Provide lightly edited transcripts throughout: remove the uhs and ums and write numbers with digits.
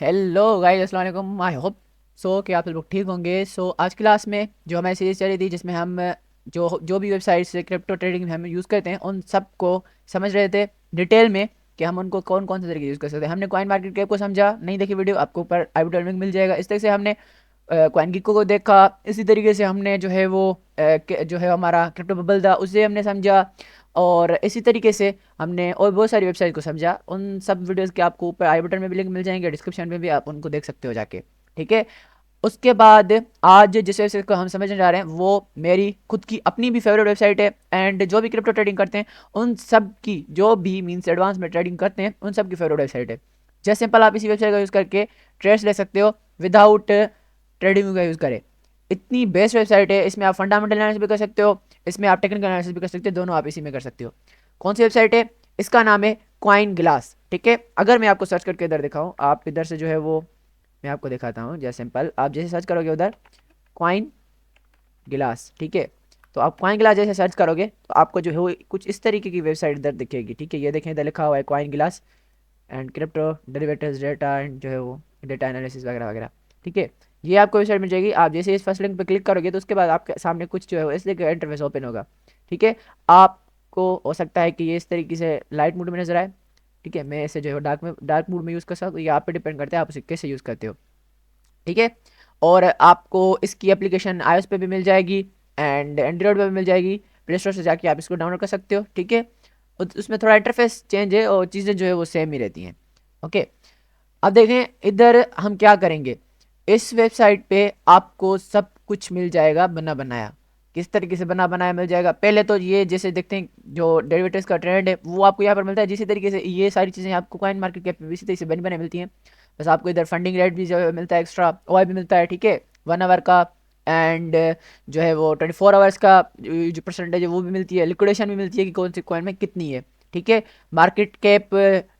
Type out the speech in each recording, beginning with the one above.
Hello guys, अस्सलाम वालेकुम। I hope कि आप लोग ठीक होंगे। आज क्लास में जो हमारी सीरीज चली थी, जिसमें हम जो जो भी वेबसाइट्स क्रिप्टो ट्रेडिंग में हम यूज़ करते हैं उन सब को समझ रहे थे डिटेल में कि हम उनको कौन कौन से तरीके यूज़ कर सकते हैं। हमने कॉइन मार्केट कैप को समझा, नहीं देखी वीडियो आपको ऊपर आई बटन में मिल जाएगा। इस तरह से हमने कॉइन गिको को देखा। इसी तरीके से हमने जो है वो जो है हमारा क्रिप्टो बबल था उसे हमने समझा। और इसी तरीके से हमने और बहुत सारी वेबसाइट को समझा। उन सब वीडियोस के आपको ऊपर आई बटन में भी लिंक मिल जाएंगे, डिस्क्रिप्शन में भी आप उनको देख सकते हो जाके। ठीक है। उसके बाद आज जिस वेबसाइट को हम समझने जा रहे हैं वो मेरी खुद की अपनी भी फेवरेट वेबसाइट है, एंड जो भी क्रिप्टो ट्रेडिंग करते हैं उन सब की, जो भी मीन्स एडवांस में ट्रेडिंग करते हैं उन सब की फेवरेट वेबसाइट है। जैसे सिंपल आप इसी वेबसाइट का यूज़ करके ट्रेड्स ले सकते हो विदाउट ट्रेडिंग का यूज़ करें। इतनी बेस्ट वेबसाइट है। इसमें आप फंडामेंटल एनालिसिस भी कर सकते हो, इसमें आप टेक्निकल एनालिसिस भी कर सकते हो, दोनों आप इसी में कर सकते हो। कौन सी वेबसाइट है? इसका नाम है कॉइन ग्लास। ठीक है। अगर मैं आपको सर्च करके इधर दिखाऊं, आप इधर से जो है वो मैं आपको दिखाता हूँ। जैसे सिंपल आप जैसे सर्च करोगे उधर कॉइन गिलास, ठीक है, तो आप कॉइन गिलास जैसे सर्च करोगे तो आपको जो है वो कुछ इस तरीके की वेबसाइट इधर दिखेगी। ठीक है, ये देखें इधर लिखा हुआ है कॉइन गिलास and crypto derivatives data and जो है वो डेटा एनालिसिस वगैरह वगैरह। ठीक है, ये आपको वेबसाइट मिल जाएगी। आप जैसे इस फर्स्ट लिंक पर क्लिक करोगे तो उसके बाद आपके सामने कुछ जो है वो इस तरीके का इंटरफेस ओपन होगा। ठीक है, आपको हो सकता है कि ये इस तरीके से लाइट मोड में नजर आए। ठीक है, मैं इसे जो है डार्क मोड में यूज़ कर सकता हूँ। ये आप पे डिपेंड करता है आप उसे कैसे यूज़ करते हो। ठीक है, और आपको इसकी एप्लीकेशन iOS पे भी मिल जाएगी एंड एंड्रॉयड पे भी मिल जाएगी। प्ले स्टोर से जाके आप इसको डाउनलोड कर सकते हो। ठीक है, उसमें थोड़ा इंटरफेस चेंज है और चीज़ें जो है वो सेम ही रहती हैं। ओके, अब देखें इधर हम क्या करेंगे। इस वेबसाइट पे आपको सब कुछ मिल जाएगा बना बनाया। किस तरीके से बना बनाया मिल जाएगा? पहले तो ये जैसे देखते हैं जो डेरिवेटिव्स का ट्रेंड है वो आपको यहाँ पर मिलता है। जिसी तरीके से ये सारी चीज़ें आपको कॉइन मार्केट कैप पे इसी तरीके से बनी बनाई मिलती हैं। बस आपको इधर फंडिंग रेट भी जो है मिलता है, एक्स्ट्रा ओआई भी मिलता है। ठीक है, 1 आवर का एंड जो है वो 24 आवर्स का जो परसेंटेज है वो भी मिलती है। लिक्विडेशन भी मिलती है कि कौन सी कॉइन में कितनी है। ठीक है, market cap,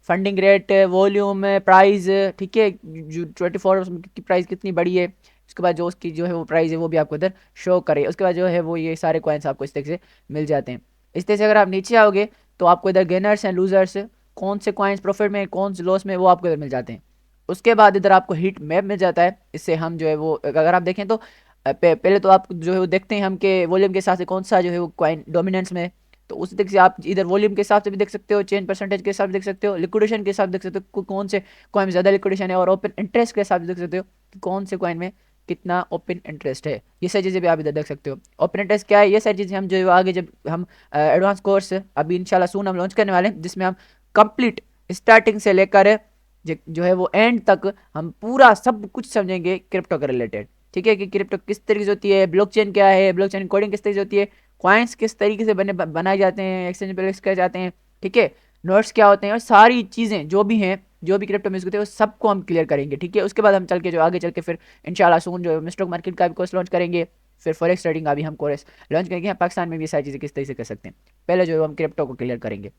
funding rate, volume, price. ठीक है, जो 24 की प्राइस कितनी बड़ी है, उसके बाद जो उसकी जो है वो प्राइस है वो भी आपको इधर शो करे। उसके बाद जो है वो ये सारे कॉइन्स आपको इस तरह से मिल जाते हैं। इस तरह से अगर आप नीचे आओगे तो आपको इधर गेनर्स एंड लूजर्स, कौन से कॉइन्स प्रॉफिट में कौन से लॉस में, वो आपको इधर मिल जाते हैं। उसके बाद इधर आपको हीट मैप मिल जाता है। इससे हम जो है वो अगर आप देखें तो पहले तो आप जो है वो देखते हैं हम के वॉल्यूम के हिसाब से कौन सा जो है वो कॉइन डोमिनेंस में है। तो उस तरीके से आप इधर वॉल्यूम के हिसाब से भी देख सकते हो, चेंज परसेंटेज के हिसाब से देख सकते हो, लिक्विडेशन के हिसाब से देख सकते हो कौन से कॉइन में ज़्यादा लिक्विडेशन है, और ओपन इंटरेस्ट के हिसाब से देख सकते हो कि कौन से कॉइन में कितना ओपन इंटरेस्ट है। ये सारी चीज़ें भी आप इधर देख सकते हो। ओपन इंटरेस्ट क्या है, ये सारी चीज़ें हम जो है आगे जब हम एडवांस कोर्स अभी इंशाल्लाह सून हम लॉन्च करने वाले हैं, जिसमें हम कंप्लीट स्टार्टिंग से लेकर जो है वो एंड तक हम पूरा सब कुछ समझेंगे क्रिप्टो के रिलेटेड। ठीक है, कि क्रिप्टो किस तरीके से होती है, ब्लॉकचेन क्या है, ब्लॉकचेन कोडिंग किस तरीके से होती है, कॉइन्स किस तरीके से बनाए जाते हैं, एक्सचेंज पे लिस्ट किए जाते हैं। ठीक है, नोट्स क्या होते हैं, और सारी चीज़ें जो भी हैं, जो भी क्रिप्टो में यूज़ होते हैं वो सबको हम क्लियर करेंगे। ठीक है, उसके बाद हम चल के जो आगे चल के फिर इंशाल्लाह सून जो स्टॉक मार्केट का भी कोर्स लॉन्च करेंगे। फिर फॉरेक्स ट्रेडिंग का भी हम कोर्स लॉन्च करेंगे। हम पाकिस्तान में भी ये सारी चीज़ें किस तरीके से कर सकते हैं, पहले जो है हम क्रिप्टो को क्लियर करेंगे।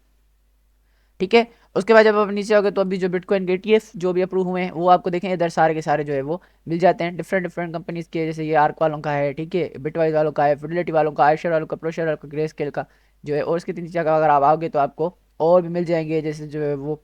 ठीक है, उसके बाद जब आप नीचे आओगे तो अभी जो बिटकॉइन के ETF जो भी अप्रूव हुए हैं वो आपको देखें इधर सारे के सारे जो है वो मिल जाते हैं डिफरेंट डिफरेंट कंपनीज के। जैसे ये आर्क वालों का है, ठीक है, बिटवाइज वालों का है, फिडेलिटी वालों का, आयशर वालों का, प्रोशर वालों का, ग्रे स्केल का जो है। और इसके तीन जगह अगर आप आओगे तो आपको और भी मिल जाएंगे, जैसे जो है वो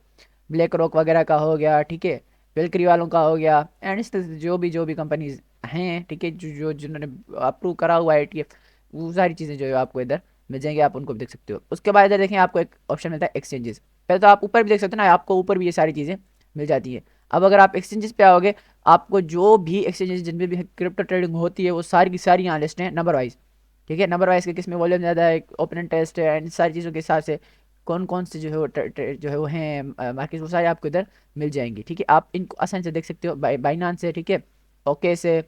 ब्लैक रॉक वगैरह का हो गया। ठीक है, वेलक्री वालों का हो गया, एंड इस तरह से जो भी कंपनीज हैं, ठीक है, जिन्होंने अप्रूव करा हुआ है ETF, वो सारी चीज़ें जो है आपको इधर मिल जाएंगे। आप उनको भी देख सकते हो। उसके बाद इधर देखें आपको एक ऑप्शन मिलता है एक्सचेंजेस। पहले तो आप ऊपर भी देख सकते हो ना, आपको ऊपर भी ये सारी चीज़ें मिल जाती है। अब अगर आप एक्सचेंजेस पे आओगे, आपको जो भी एक्सचेंजेस जिनमें भी क्रिप्टो ट्रेडिंग होती है वो सारी की सारी यहाँ लिस्ट है नंबर वाइज। ठीक है, नंबर वाइज के किस में वॉल्यूम ज़्यादा है, ओपन टेस्ट है, इन सारी चीज़ों के हिसाब से कौन कौन से जो है वो जो है वो हैं मार्केट, वो सारे आपको इधर मिल जाएंगी। ठीक है, आप इनको आसानी से देख सकते हो। बाइनांस से, ठीक है, ओके से,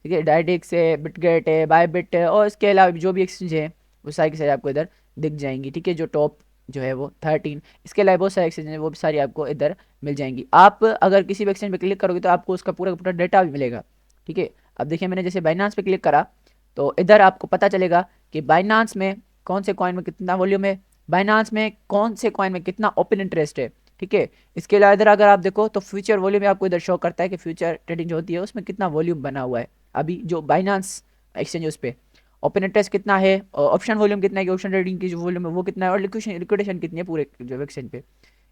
ठीक है, डाइडिक से, बिटगेट है, बायबिट है, और इसके अलावा जो भी एक्सचेंज है वो सारी की सारी आपको इधर दिख जाएंगी। ठीक है, जो टॉप जो है वो 13, इसके अलावा बहुत सारे एक्सचेंज हैं वो भी सारी आपको इधर मिल जाएंगी। आप अगर किसी भी एक्सचेंज पे क्लिक करोगे तो आपको उसका पूरा का पूरा डाटा भी मिलेगा। ठीक है, अब देखिए मैंने जैसे बाइनांस पे क्लिक करा तो इधर आपको पता चलेगा कि बाइनांस में कौन से कॉइन में कितना वॉल्यूम है, बाइनांस में कौन से कॉइन में कितना ओपन इंटरेस्ट है। ठीक है, इसके अलावा इधर अगर आप देखो तो फ्यूचर वॉल्यूम आपको इधर शो करता है कि फ्यूचर ट्रेडिंग जो होती है उसमें कितना वॉल्यूम बना हुआ है अभी जो बाइनांस एक्सचेंज है उस पर। ओपन इंटरेस्ट कितना है, ऑप्शन वॉल्यूम कितना है कि ऑप्शन ट्रेडिंग की जो वॉल्यूम है वो कितना है, और लिक्विडेशन कितनी है पूरे जो एक्सचेंज पे।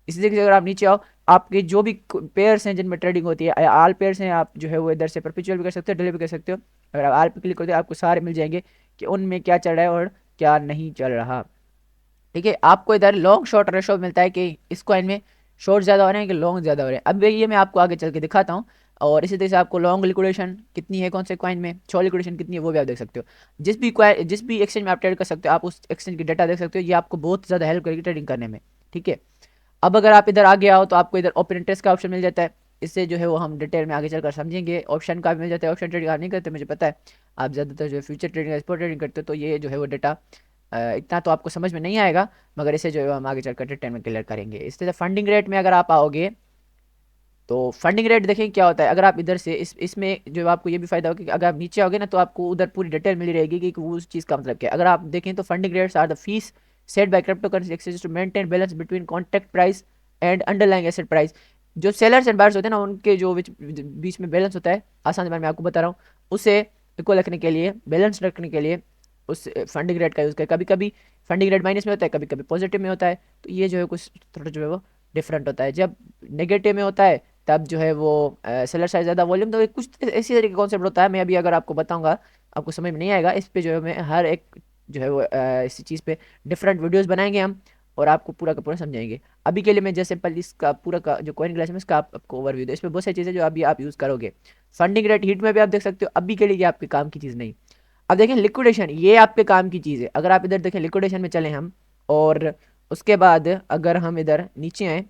इसी तरीके से अगर आप नीचे आओ, आपके जो भी पेयर्स हैं जिनमें ट्रेडिंग होती है, आल पेयर्स हैं, आप जो है वो इधर से परपेचुअल भी कर सकते हो, डेली भी कर सकते हो। अगर आप आल पे क्लिक करते हो आपको सारे मिल जाएंगे कि उनमें क्या चल रहा है और क्या नहीं चल रहा। ठीक है, आपको इधर लॉन्ग शॉर्ट रेशो मिलता है कि इस कॉइन में शॉर्ट ज़्यादा हो रहे हैं कि लॉन्ग ज़्यादा हो रहे हैं। अब ये मैं आपको आगे चल के दिखाता हूँ। और इसी तरह से आपको लॉन्ग लिक्विडेशन कितनी है कौन से कॉइन में, शॉर्ट लिक्विडेशन कितनी है वो भी आप देख सकते हो। जिस भी एक्सचेंज में आप ट्रेड कर सकते हो आप उस एक्सचेंज की डाटा देख सकते हो। ये आपको बहुत ज़्यादा हेल्प करेगी ट्रेडिंग करने में। ठीक है, अब अगर आप इधर आगे आओ तो आपको इधर ओपन इंटरेस्ट का ऑप्शन मिल जाता है। इससे जो है वो हम डिटेल में आगे चलकर समझेंगे। ऑप्शन का भी मिल जाता है, ऑप्शन ट्रेडिंग आप नहीं करते मुझे पता है, आप ज़्यादातर जो है फ्यूचर ट्रेडिंग स्पॉट ट्रेडिंग करते हो, तो ये जो है वो डेटा इतना तो आपको समझ में नहीं आएगा, मगर इसे जो है हम आगे चलकर डिटेल में क्लियर करेंगे। इस तरह फंडिंग रेट में अगर आप आओगे तो फंडिंग रेट देखें क्या होता है। अगर आप इधर से इसमें जो आपको ये भी फायदा होगा कि अगर आप नीचे आओगे ना तो आपको उधर पूरी डिटेल मिली रहेगी कि वो उस चीज़ का मतलब क्या है। अगर आप देखें तो funding rates are the fees set by crypto currency exchange to maintain balance between contract price and underlying asset price. जो सेलर्स एंड बायर्स होते हैं ना उनके जो बीच में बैलेंस होता है, आसान बार मैं आपको बता रहा हूँ, उसे इक्वल रखने के लिए, बैलेंस रखने के लिए उस फंडिंग रेट का यूज़ करें। कभी कभी फंडिंग रेट माइनस में होता है, कभी कभी पॉजिटिव में होता है, तो ये जो है कुछ थोड़ा जो है वो डिफरेंट होता है। जब नेगेटिव में होता है तब जो है वो सेलर साइज ज़्यादा वॉल्यूम, तो कुछ इसी तरीके का कॉन्सेप्ट होता है। मैं अभी अगर आपको बताऊंगा आपको समझ में नहीं आएगा। इस पे जो है मैं हर एक जो है वो इसी चीज़ पे डिफरेंट वीडियोस बनाएंगे हम और आपको पूरा का पूरा समझाएंगे। अभी के लिए मैं जैसे पल इसका पूरा का जो कॉइन ग्लास है इसका आपको ओवरव्यू दो। इसमें बहुत सारी चीज़ें जो अभी आप यूज़ करोगे। फंडिंग रेट हीट में भी आप देख सकते हो। अभी के लिए ये आपके काम की चीज़ नहीं। अब देखें लिक्विडेशन, ये आपके काम की चीज़ है। अगर आप इधर देखें लिक्विडेशन में चले हम, और उसके बाद अगर हम इधर नीचे आए,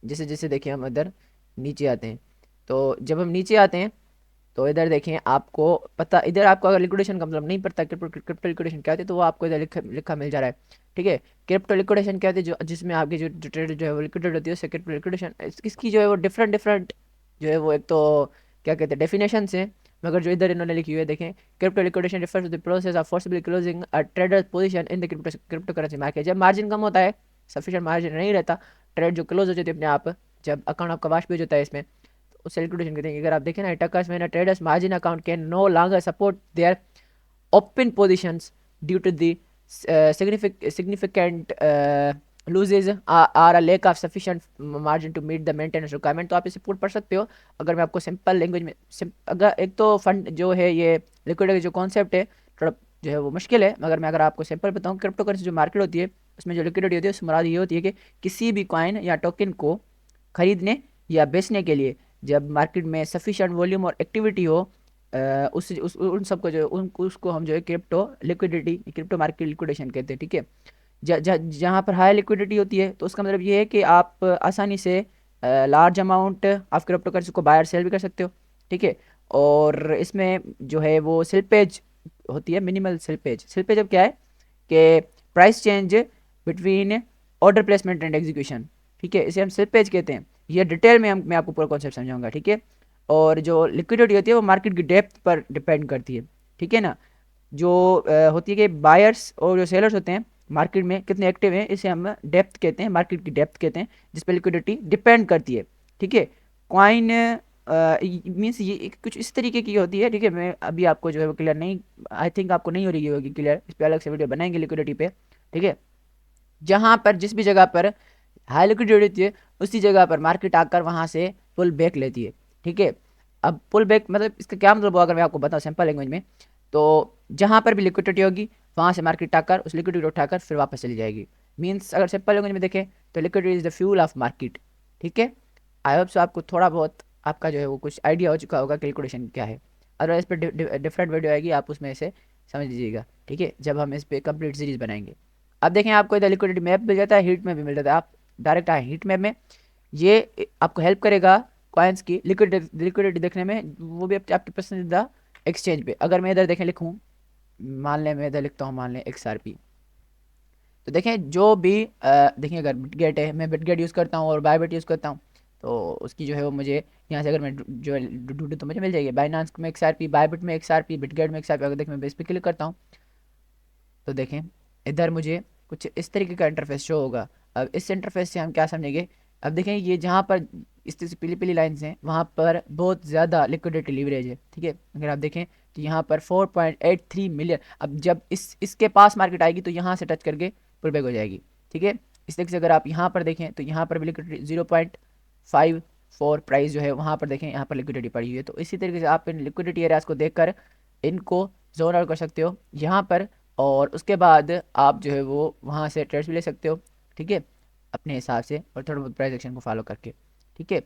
जैसे जैसे देखिए हम इधर नीचे आते हैं, तो जब हम नीचे आते हैं तो इधर देखें आपको पता, इधर आपको अगर लिक्विडेशन का मतलब नहीं पता क्रिप्टो लिक्विडेशन क्या होती है तो वो आपको इधर लिखा मिल जा रहा है। ठीक है, क्रिप्टो लिक्विडेशन क्या होती है, जो जिसमें आपकी जो ट्रेड जो है वो लिक्विडेट होती है उससे क्रिप्टो लिक्विडेशन। इसकी जो है वो डिफरेंट डिफरेंट जो है वो एक तो क्या कहते हैं डेफिनेशन है, मगर जो इधर इन्होंने लिखी हुई है देखें, crypto liquidation refers to the process of forcibly closing a trader position in the crypto currency market. जब मार्जिन कम होता है, सफिशिएंट मार्जिन नहीं रहता, ट्रेड जो क्लोज हो जाती है अपने आप, जब अकाउंट आपका वाश पेज होता है इसमें, तो उससे लिक्विडेशन कहते हैं। अगर आप देखें ना, टकर्स में traders margin account can no longer support their open positions due to the significant losses or a lack of sufficient margin to meet the maintenance requirement। तो आप इसे पूर्ण पढ़ सकते हो। अगर मैं आपको सिंपल लैंग्वेज में अगर एक तो फंड जो है ये लिक्विडिटी जो कॉन्सेप्ट है थोड़ा जो है वो मुश्किल है, मगर मैं अगर आपको सिंपल बताऊँ, क्रिप्टो करेंसी जो मार्केट होती है उसमें जो लिक्विडिटी होती है उसमें मुराद ये होती है कि किसी भी कॉइन या टोकन को खरीदने या बेचने के लिए जब मार्केट में सफिशिएंट वॉल्यूम और एक्टिविटी हो, उन सबको जो उन उसको हम जो है क्रिप्टो मार्केट लिक्विडेशन कहते हैं। ठीक है, जहाँ पर हाई लिक्विडिटी होती है तो उसका मतलब ये है कि आप आसानी से large amount of crypto currency को बायर सेल भी कर सकते हो। ठीक है, और इसमें जो है वो स्लिपेज होती है, मिनिमल स्लिपेज। स्लिपेज अब क्या है कि price change between order placement and execution. ठीक है, इसे हम स्लिपेज कहते हैं। ये डिटेल में मैं आपको पूरा कॉन्सेप्ट समझाऊंगा। ठीक है, और जो लिक्विडिटी होती है वो मार्केट की डेप्थ पर डिपेंड करती है। ठीक है ना, जो होती है कि बायर्स और जो सेलर्स होते हैं मार्केट में कितने एक्टिव हैं, इसे हम डेप्थ कहते हैं, मार्केट की डेप्थ कहते हैं, जिस पर लिक्विडिटी डिपेंड करती है। ठीक है, कॉइन मीन्स ये कुछ इस तरीके की होती है। ठीक है, मैं अभी आपको जो है वो क्लियर नहीं, आई थिंक आपको नहीं हो रही होगी क्लियर, इस पर अलग से वीडियो बनाएंगे लिक्विडिटी पे। ठीक है, जहाँ पर जिस भी जगह पर हाई लिक्विडिटी होती है उसी जगह पर मार्केट आकर वहाँ से पुल बैक लेती है। ठीक है, अब पुल बैक मतलब इसका क्या मतलब होगा, अगर मैं आपको बताऊँ सिंपल लैंग्वेज में, तो जहाँ पर भी लिक्विडिटी होगी वहाँ से मार्केट आकर उस लिक्विडिटी उठाकर फिर वापस चली जाएगी। मीन्स अगर सिंपल लैंग्वेज में देखें तो liquidity is the fuel of market. ठीक है, आई होप सो आपको थोड़ा बहुत आपका जो है वो कुछ आइडिया हो चुका होगा कैलकुलेशन क्या है। अदरवाइज पर डिफरेंट वीडियो आएगी, आप उसमें से समझ लीजिएगा। ठीक है, जब हम इस पर कंप्लीट सीरीज बनाएंगे। अब देखें आपको इधर लिक्विडिटी मैप मिल जाता है, हीट मैप भी मिल जाता है। आप डायरेक्ट आए हीट मैप में, ये आपको हेल्प करेगा कॉइन्स की लिक्विडिटी देखने में, वो भी आपके पसंदीदा एक्सचेंज पे। अगर मैं इधर देखें लिखूँ, मान लें मैं इधर लिखता हूँ, मान लें XRP, तो देखें जो भी देखें अगर बिटगेट है, मैं बिटगेट यूज़ करता हूँ और बायबिट यूज़ करता हूँ, तो उसकी जो है वो मुझे यहाँ से अगर मैं जो ढूंढूँ तो मुझे मिल जाएगी। बाइनांस में XRP, बायबिट में XRP, बिटगेट में XRP। अगर देखें मैं इस पर क्लिक करता हूँ तो देखें इधर मुझे कुछ इस तरीके का इंटरफेस शो होगा। अब इस इंटरफेस से हम क्या समझेंगे, अब देखें ये जहाँ पर इस तरह से पीली पीली लाइन्स हैं वहाँ पर बहुत ज़्यादा लिक्विडिटी लीवरेज है। ठीक है, अगर आप देखें तो यहाँ पर 4.83 मिलियन, अब जब इसके पास मार्केट आएगी तो यहाँ से टच करके पुल बैक हो जाएगी। ठीक है, इस तरीके से अगर आप यहाँ पर देखें तो यहाँ पर भी लिक्विडिटी 0.54 प्राइस जो है वहाँ पर देखें, यहाँ पर लिक्विडिटी पड़ी हुई है। तो इसी तरीके से आप इन लिक्विडिटी एरियाज को देखकर इनको जोन आउट कर सकते हो यहाँ पर, और उसके बाद आप जो है वो वहाँ से ट्रेड्स भी ले सकते हो, ठीक है, अपने हिसाब से, और थोड़ा बहुत प्राइस एक्शन को फॉलो करके, ठीक है।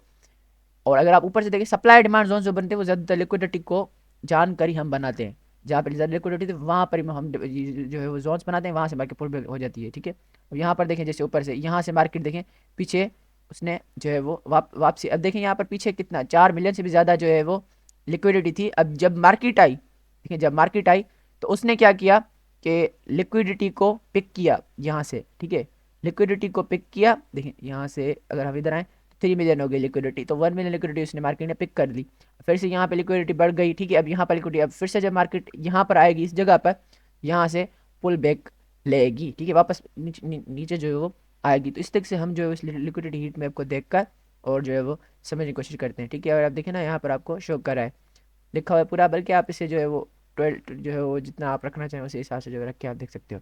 और अगर आप ऊपर से देखें सप्लाई डिमांड जोन जो बनते हैं वो ज़्यादातर लिक्विडिटी को जानकर ही हम बनाते हैं, जहाँ पर ज़्यादा लिक्विडिटी तो वहाँ पर हम जो है वो जोन्स बनाते हैं, वहाँ से मार्केट पुल हो जाती है, ठीक है। अब यहाँ पर देखें जैसे ऊपर से यहाँ से मार्केट देखें पीछे उसने जो है वो वापसी, अब देखें यहाँ पर पीछे कितना 4 मिलियन से भी ज़्यादा जो है वो लिक्विडिटी थी। अब जब मार्केट आई, देखिए जब मार्केट आई तो उसने क्या किया कि लिक्विडिटी को पिक किया यहाँ से, ठीक है, लिक्विडिटी को पिक किया। देखिए यहाँ से अगर हम इधर आए 3 मिलियन हो गई लिक्विडिटी, तो 1 मिलियन लिक्विडिटी उसने मार्केट ने पिक कर ली, फिर से यहाँ पे लिक्विडिटी बढ़ गई, ठीक है। अब यहाँ पर लिक्विडिटी, अब फिर से जब मार्केट यहाँ पर आएगी इस जगह पर, यहाँ से पुल बैक लेगी, ठीक है, वापस नीचे जो है वो आएगी। तो इस तरीके से हम जो है उस लिक्विडिटी हीट मैप को देखकर और जो है वो समझने की कोशिश करते हैं, ठीक है। और आप देखें ना यहाँ पर आपको शो कर रहा है, लिखा हुआ है पूरा, बल्कि आप इसे जो है वो 12 जो है वो जितना आप रखना चाहें उसी हिसाब से जो है रख के आप देख सकते हो।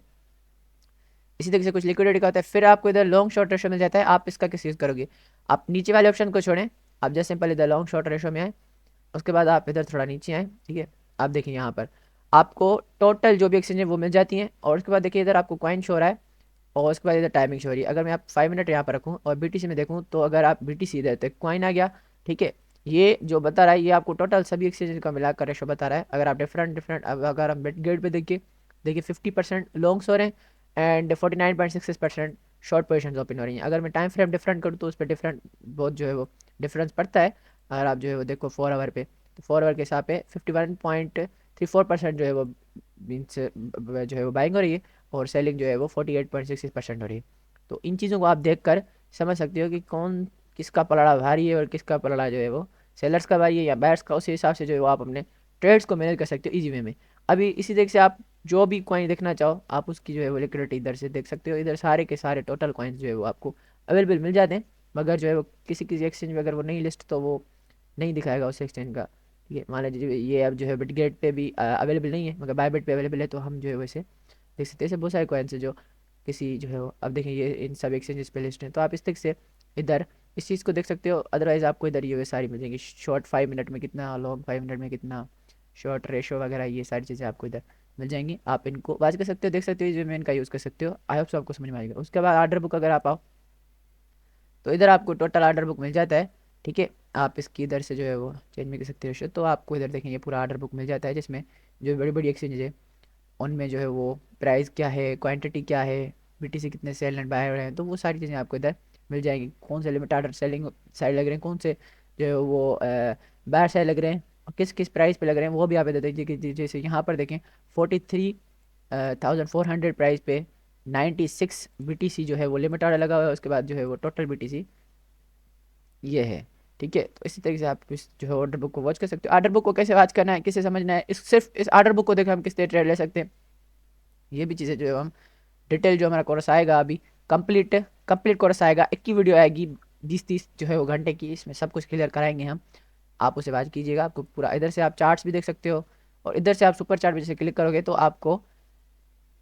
इसी तरीके से कुछ लिक्विडिटी का होता है। फिर आपको इधर लॉन्ग शॉर्ट रेशो मिल जाता है, आप इसका किस यूज़ करोगे, आप नीचे वाले ऑप्शन को छोड़ें, आप जैसे सिंपल इधर लॉन्ग शॉर्ट रेशो में आए, उसके बाद आप इधर थोड़ा नीचे आए, ठीक है। आप देखिए यहाँ पर आपको टोटल जो भी एक्सचेंज है वो मिल जाती हैं, और उसके बाद देखिए इधर आपको कॉइन शो हो रहा है, और उसके बाद इधर टाइमिंग शो हो रही है। अगर मैं आप 5 मिनट यहाँ पर रखूँ और बीटीसी में देखूँ, तो अगर आप बीटीसी इधर तक कॉइन आ गया, ठीक है, ये जो बता रहा है ये आपको टोटल सभी एक्सचेंज का मिलाकर रेशो बता रहा है। अगर आप डिफरेंट अगर हम गेट पे देखिए 50% लॉन्ग्स हो रहे हैं एंड 49.66% शॉर्ट पोजिशन ओपन हो रही हैं। अगर मैं टाइम फ्रेम डिफरेंट करूँ तो उस पर डिफरेंट बहुत जो है वो डिफरेंस पड़ता है। अगर आप जो है वो देखो 4 आवर पे, तो 4 आवर के हिसाब पे 51.34% जो है वो मीन्स जो है वो बाइंग हो रही है, और सेलिंग जो है वो 48.66% हो रही है। तो इन चीज़ों को आप देखकर समझ सकते हो कि कौन किसका पलड़ा भारी है और किसका पलड़ा जो है वो सेलर्स का भारी है या बायर्स का। उसी हिसाब से जो है वो आप अपने ट्रेड्स को मैनेज कर सकते हो ईजी वे में। अभी इसी तरीके से आप जो भी कॉइन देखना चाहो आप उसकी जो है वो लिक्विडिटी इधर से देख सकते हो। इधर सारे के सारे टोटल कॉइन्स जो है वो आपको अवेलेबल मिल जाते हैं, मगर जो है वो किसी किसी एक्सचेंज में अगर वो नहीं लिस्ट तो वो नहीं दिखाएगा उस एक्सचेंज का, ठीक है। मान लीजिए ये अब जो है बिटगेट पे भी अवेलेबल नहीं है, मगर बायबिट पे अवेलेबल है, तो हम जो है वैसे देख सकते हैं। ऐसे बहुत सारे कॉइन्स है जो किसी जो है वो, अब देखें ये इन सब एक्सचेंजेस पे लिस्ट हैं, तो आप इस तरीके से इधर इस चीज़ को देख सकते हो। अदरवाइज़ आपको इधर ये सारी मिल जाएंगी, शॉर्ट 5 मिनट में कितना, लॉन्ग 5 मिनट में कितना, शॉर्ट रेशो वगैरह, ये सारी चीज़ें आपको इधर मिल जाएंगी। आप इनको वाच कर सकते हो, देख सकते हो, जो मैं इनका यूज़ कर सकते हो। आई होप सो आपको समझ में आएगा। उसके बाद आर्डर बुक अगर आप आओ तो इधर आपको टोटल आर्डर बुक मिल जाता है, ठीक है। आप इसकी इधर से जो है वो चेंज भी कर सकते हो, तो आपको इधर देखें ये पूरा आर्डर बुक मिल जाता है, जिसमें जो बड़ी बड़ी एक्सचेंज है उनमें जो है वो प्राइस क्या है, क्वांटिटी क्या है, बीटीसी कितने सेल एंड बाय हो रहे हैं, तो वो सारी चीज़ें आपको इधर मिल जाएंगी। कौन से लिमिट आर्डर सेलिंग साइड लग रहे हैं, कौन से जो है वो बायर साइड लग रहे हैं, और किस किस प्राइस पे लग रहे हैं, वो भी आप इधर देखिए कि जैसे यहाँ पर देखें 43,400 प्राइस पे 96 बीटीसी जो है वो लिमिट आर्डर लगा हुआ है। उसके बाद जो है वो टोटल बीटीसी ये है, ठीक है। तो इसी तरीके से आप इस जो है ऑर्डर बुक को वॉच कर सकते हो। ऑर्डर बुक को कैसे वॉच करना है, किसे समझना है, इस सिर्फ इस ऑर्डर बुक को देकर हम किस तरह ट्रेड ले सकते हैं, ये भी चीज़ें जो है हम डिटेल जो हमारा कोर्स आएगा अभी कंप्लीट कंप्लीट कोर्स आएगा, 21 वीडियो आएगी 20-30 जो है वो घंटे की, इसमें सब कुछ क्लियर कराएंगे हम। आप उसे वॉच कीजिएगा, आपको पूरा इधर से आप चार्ट्स भी देख सकते हो, और इधर से आप सुपर चार्ट भी जैसे क्लिक करोगे तो आपको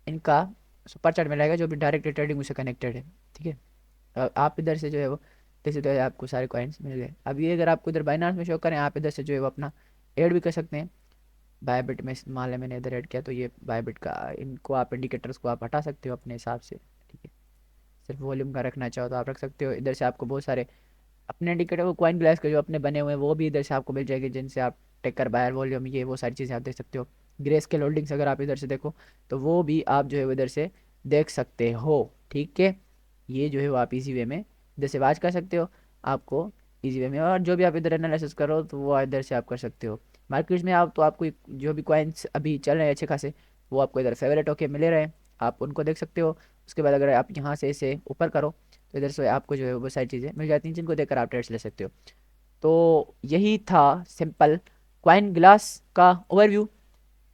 इनका सुपर चार्ट मिलेगा जो भी डायरेक्ट ट्रेडिंग से कनेक्टेड है, ठीक है। आप इधर से जो है वो देख सकते हो, आपको सारे कॉइन्स मिल गए। अब ये अगर आपको इधर बाइनांस में शो करें, आप इधर से जो है वो अपना ऐड भी कर सकते हैं। बायबिट में मान लें मैंने इधर ऐड किया, तो ये बायबिट का इनको आप इंडिकेटर्स को आप हटा सकते हो अपने हिसाब से, ठीक है। सिर्फ वॉल्यूम का रखना चाहो तो आप रख सकते हो। इधर से आपको बहुत सारे अपने इंडिकेटर को कॉइन ग्लास के जो अपने बने हुए हैं वो भी इधर से आपको मिल जाएंगे, जिनसे आप टेकर बायर वॉल्यूम ये वो सारी चीज़ें आप देख सकते हो। ग्रे स्केल होल्डिंग्स अगर आप इधर से देखो तो वो भी आप जो है वो इधर से देख सकते हो, ठीक है। ये जो है वो आप इजी वे में इधर से वाच कर सकते हो, आपको इजी वे में। और जो भी आप इधर एनालिसिस करो तो वो इधर से आप कर सकते हो। मार्केट्स में आप तो आपको जो भी कॉइन्स अभी चल रहे हैं अच्छे खासे, वो आपको इधर फेवरेट होके मिले रहे हैं, आप उनको देख सकते हो। उसके बाद अगर आप यहाँ से इसे ऊपर करो तो इधर से आपको जो है वो सारी चीज़ें मिल जाती हैं, जिनको देखकर आप ट्रेड्स ले सकते हो। तो यही था सिंपल कॉइन ग्लास का ओवरव्यू।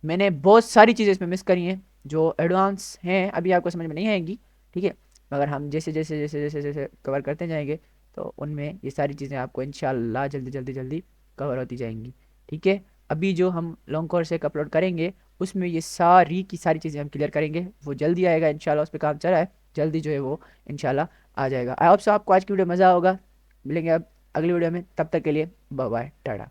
मैंने बहुत सारी चीज़ें इसमें मिस करी हैं जो एडवांस हैं, अभी आपको समझ में नहीं आएंगी, ठीक है। मगर हम जैसे जैसे जैसे जैसे जैसे कवर करते जाएंगे तो उनमें ये सारी चीज़ें आपको इंशाल्लाह जल्दी जल्दी जल्दी कवर होती जाएंगी, ठीक है। अभी जो हम लॉन्ग कोर्स एक अपलोड करेंगे उसमें ये सारी की सारी चीज़ें हम क्लियर करेंगे, वो जल्दी आएगा इंशाल्लाह, उस पर काम चल रहा है। जल्दी जो है वो इंशाल्लाह आ जाएगा। आई होप सो आपको आज की वीडियो मज़ा होगा। मिलेंगे अब अगली वीडियो में, तब तक के लिए बाय बाय टाटा।